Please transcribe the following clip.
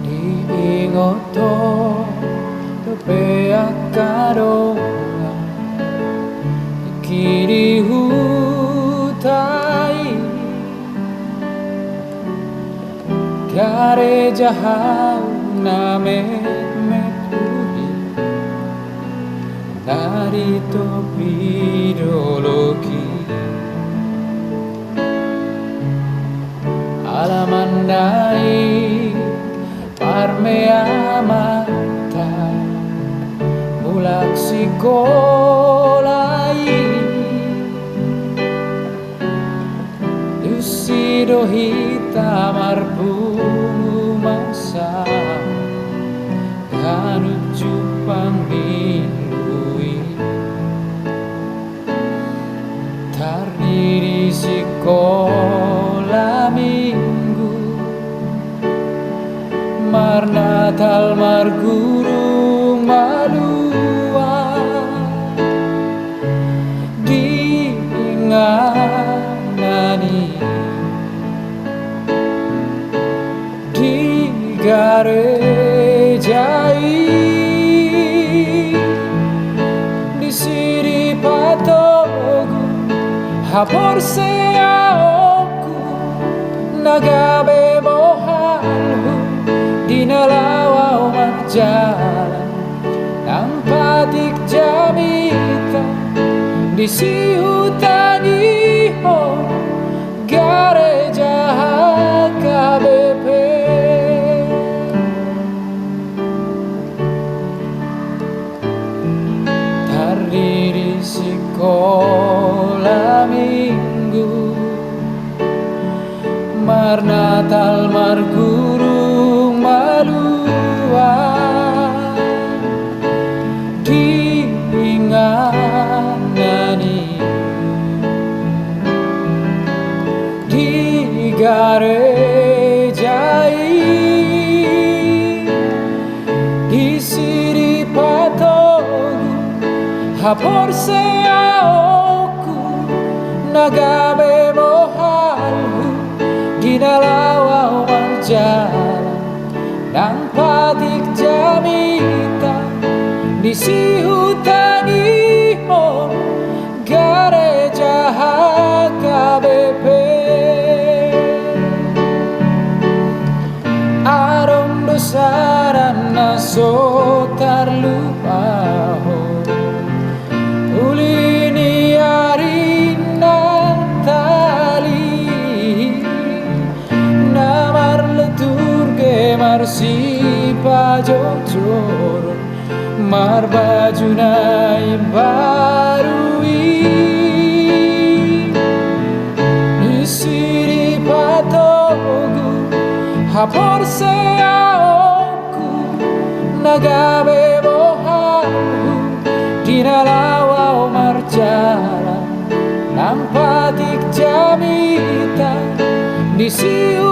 Diingoto Topea karonga Kiri hutai Kare jahau na metuhi Dari topi ideologi Alamandai Parme amata Mulak sikolai Lucido hitam arpumasa Kanuju pangmingui Tardiri sekolah minggu Mar Natal mar gurung malua Diinganani Di garejai Di siri patogu Hapor seaoku Nagabe mohalhu Dinalawaw magjalan ng patik jamita Di sihutan ihon Gareja HKBP Tardiri sekolah minggu Mar Natal mar gurung malua Diinganani Di garejai Di siri patogu Hapor seaoku Nagabe mohalhu Dinalawaw magjalan ng patik jamita Di sihutan ihon Gareja HKBP Arom dosaran na sotar lupaho Ulini arin Natali Namar leturge marsipa jojor Mar baju nai barui Isiri patogu Hapor seaoku Nagabe mohalhu Dinalawaw marjalan ng patik jamita Di siu